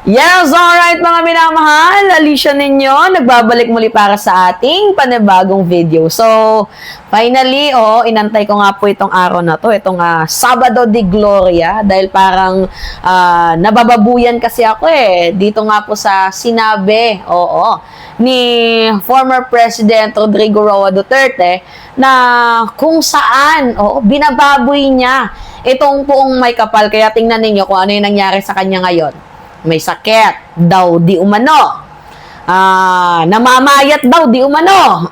Yes, alright mga minamahal, Alicia ninyo, nagbabalik muli para sa ating panibagong video. So, finally, inantay ko nga po itong araw na to, itong Sabado de Gloria, dahil parang nabababuyan kasi ako dito nga po sa sinabi, ni former President Rodrigo Roa Duterte, na kung saan, binababoy niya itong Poong Maykapal. Kaya tingnan ninyo kung ano yung nangyari sa kanya ngayon. May sakit daw di umano. Namamayat daw di umano.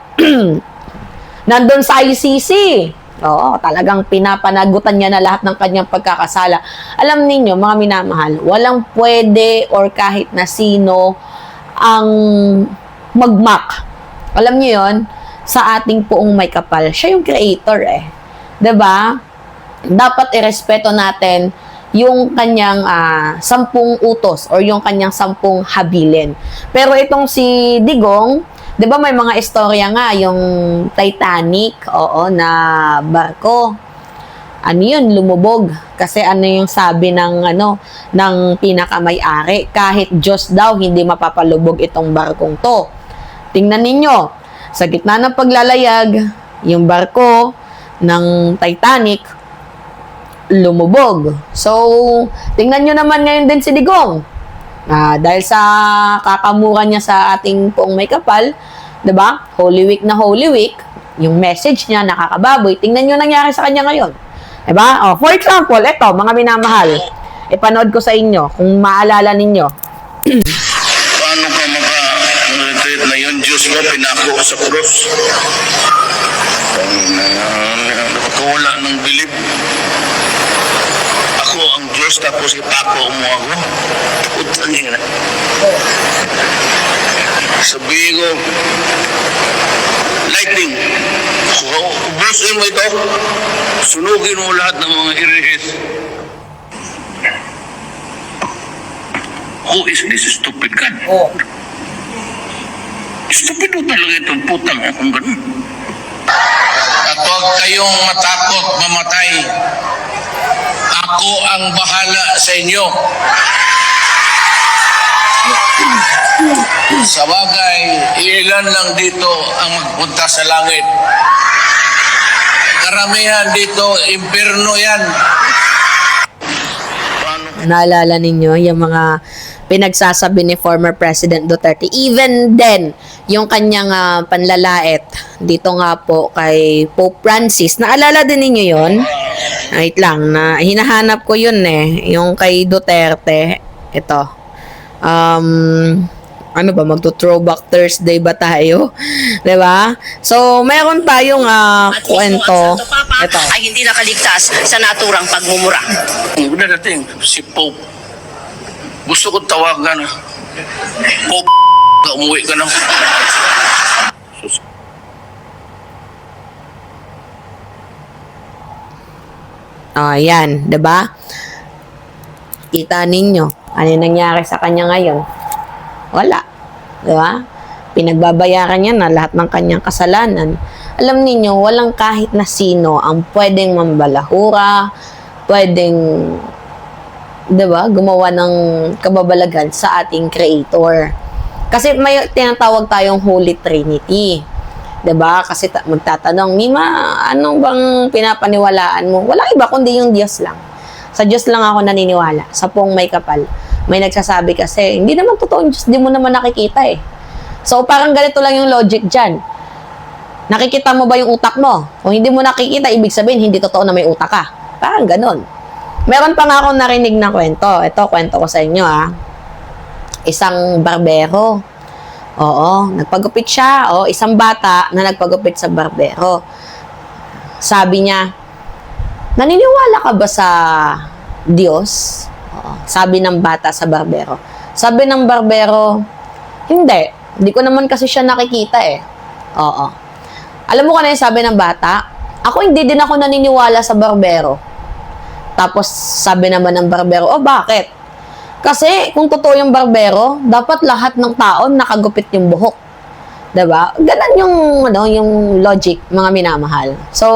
Nandun sa ICC. Talagang pinapanagutan niya na lahat ng kanyang pagkakasala. Alam ninyo, mga minamahal, walang pwede or kahit na sino ang magmak. Alam niyo yon, sa ating Poong Maykapal. Siya yung creator 'Di ba? Dapat irespeto natin yung kanyang 10 utos or yung kanyang 10 habilin. Pero itong si Digong, 'di ba may mga istorya nga yung Titanic, na barko. Ano yun, lumubog. Kasi ano yung sabi ng pinakamay-ari, kahit Diyos daw hindi mapapalubog itong barkong to. Tingnan ninyo, sa gitna ng paglalayag, yung barko ng Titanic lumubog. So, tingnan nyo naman ngayon din si Digong. Dahil sa kakamura niya sa ating Poong Maykapal, 'di ba? Holy Week na Holy Week, yung message niya nakakababoy. Tingnan nyo nangyari sa kanya ngayon. 'Di ba? For example, ito, mga minamahal, ipanood ko sa inyo kung maalala ninyo. Paano ka maka-retreat na yun? Diyos mo pinako sa krus. Nakawala ng bilib. Ako ang Diyos tapos ipako mo ako. Utang ina. Sabihin ko, lightning. Ubusin mo ito. Sunugin mo lahat ng mga irihis. Who is this stupid God? Stupid mo talaga itong putang akong ganun. At huwag kayong matakot mamatay. Ako ang bahala sa inyo. Sa bagay, ilan lang dito ang magpunta sa langit. Karamihan dito, impyerno yan. Naalala ninyo yung mga pinagsasabi ni former President Duterte. Even then, yung kanyang panlalait dito nga po kay Pope Francis. Naalala din ninyo yon? Wait lang, na hinahanap ko yun yung kay Duterte. Ito. Ano ba, magto-throwback Thursday ba tayo? 'Di ba? So, meron tayong kwento. Ito. Ay hindi nakaligtas sa naturang pagmumura. Ang dating, si Pope. Gusto ko tawagan. Pope, umuwi ka na. Yan, 'di ba? Kita ninyo, ano yung nangyari sa kanya ngayon? Wala. 'Di ba? Pinagbabayaran niya na lahat ng kanyang kasalanan. Alam niyo, walang kahit na sino ang pwedeng mambalahura, pwedeng, 'di ba, gumawa ng kababalagan sa ating creator. Kasi may tinatawag tayong Holy Trinity. 'Di ba? Kasi magtatanong, Mima, anong bang pinapaniwalaan mo? Walang iba kundi yung Diyos lang. Sa Diyos lang ako naniniwala. Sa Poong Maykapal. May nagsasabi kasi, hindi naman totoo yung Diyos, di mo naman nakikita So, parang ganito lang yung logic dyan. Nakikita mo ba yung utak mo? Kung hindi mo nakikita, ibig sabihin, hindi totoo na may utak ka. Parang ganon. Meron pa nga akong narinig na kwento. Ito, kwento ko sa inyo, Isang barbero. Nagpagupit siya. Isang bata na nagpagupit sa barbero. Sabi niya, naniniwala ka ba sa Diyos? Sabi ng bata sa barbero. Sabi ng barbero, hindi. Hindi ko naman kasi siya nakikita Alam mo kung ano yung sabi ng bata? Ako hindi din ako naniniwala sa barbero. Tapos sabi naman ng barbero, bakit? Kasi kung totoo yung barbero, dapat lahat ng tao nakagupit yung buhok. 'Di ba? Ganun yung logic, mga minamahal. So,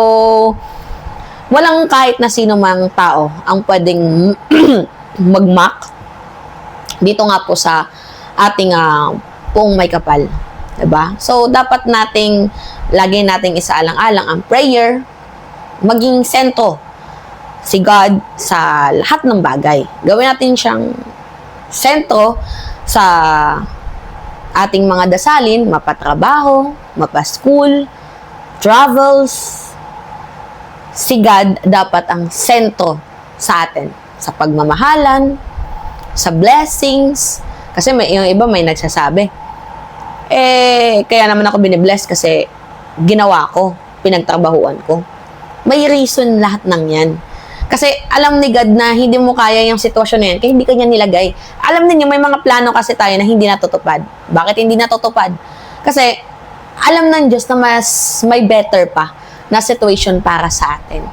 walang kahit na sino mang tao ang pwedeng magmak dito nga po sa ating Puong May Kapal. Diba? So, dapat lagi nating isaalang-alang ang prayer, maging sentro si God sa lahat ng bagay. Gawin natin siyang sentro sa ating mga dasalin, mapatrabaho, mapaschool, travels. Si God dapat ang sentro sa atin, sa pagmamahalan, sa blessings. Kasi yung iba may nagsasabi, kaya naman ako binibless kasi ginawa ko, pinagtrabahuan ko. May reason lahat ng yan. Kasi alam ni God na hindi mo kaya yung sitwasyon na yan, kaya hindi kanya nilagay. Alam niyo may mga plano kasi tayo na hindi natutupad. Bakit hindi natutupad? Kasi alam ng Diyos na mas may better pa na situation para sa atin.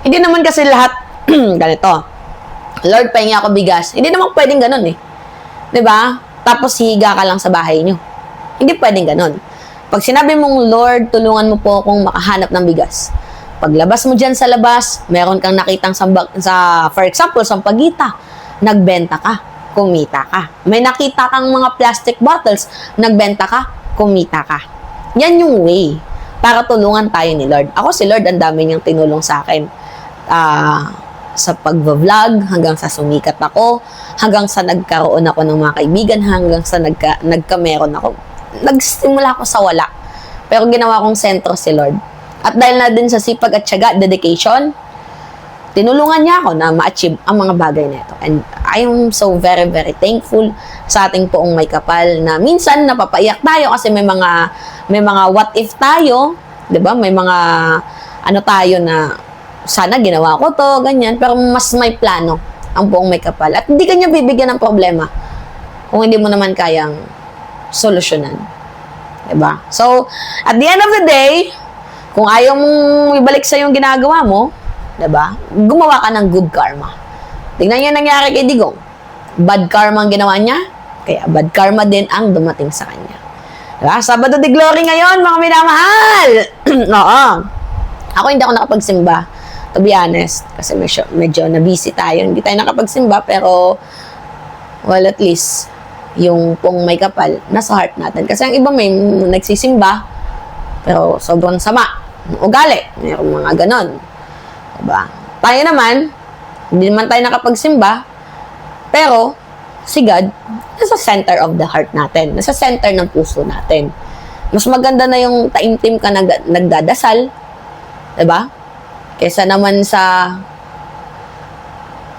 Hindi naman kasi lahat ganito. Lord, pahingi ako bigas. Hindi naman pwedeng ganun eh. 'Di ba? Tapos higa ka lang sa bahay nyo. Hindi pwedeng ganun. Pag sinabi mong, Lord, tulungan mo po akong makahanap ng bigas. Paglabas mo dyan sa labas, meron kang nakitang for example, sampagita, nagbenta ka, kumita ka. May nakita kang mga plastic bottles, nagbenta ka, kumita ka. Yan yung way para tulungan tayo ni Lord. Ako si Lord, ang dami niyang tinulong sa akin. Sa pag-vlog, hanggang sa sumikat ako, hanggang sa nagkaroon ako ng mga kaibigan, hanggang sa nagkameron ako. Nagsimula ako sa wala. Pero ginawa kong sentro si Lord. At dahil na din sa sipag at tiyaga, dedication, tinulungan niya ako na ma-achieve ang mga bagay na ito. And I am so very, very thankful sa ating Puong May Kapal na minsan napapaiyak tayo kasi may mga what if tayo, 'di ba? May mga tayo na sana ginawa ko to, ganyan, pero mas may plano ang Puong May Kapal. At hindi kanya bibigyan ng problema kung hindi mo naman kayang solusyonan. Diba? So, at the end of the day, kung ayaw mong ibalik sa yung ginagawa mo, diba? Gumawa ka ng good karma. Tingnan niyo nangyari kay Digong. Bad karma ang ginawa niya, kaya bad karma din ang dumating sa kanya. Diba? Sabado de Glory ngayon, mga minamahal! Oo. Ako hindi ako nakapagsimba, to be honest, kasi medyo na-busy tayo. Hindi tayo nakapagsimba, pero well, at least yung Puong May Kapal nasa heart natin. Kasi ang iba may nagsisimba, pero sobrang sama ugali. Mayroong mga ganon. Diba? Tayo naman, hindi naman tayo nakapagsimba, pero si God, nasa center of the heart natin. Nasa center ng puso natin. Mas maganda na yung taimtim ka nagdadasal, diba? Kesa naman sa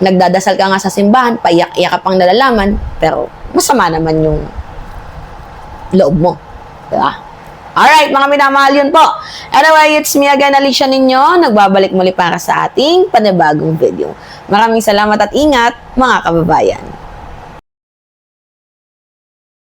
nagdadasal ka nga sa simbahan, paiyak-iyak ka pang nalalaman, pero masama naman yung loob mo. Diba? Alright, mga minamahal, yun po. Anyway, it's me again, Alicia ninyo. Nagbabalik muli para sa ating panibagong video. Maraming salamat at ingat, mga kababayan.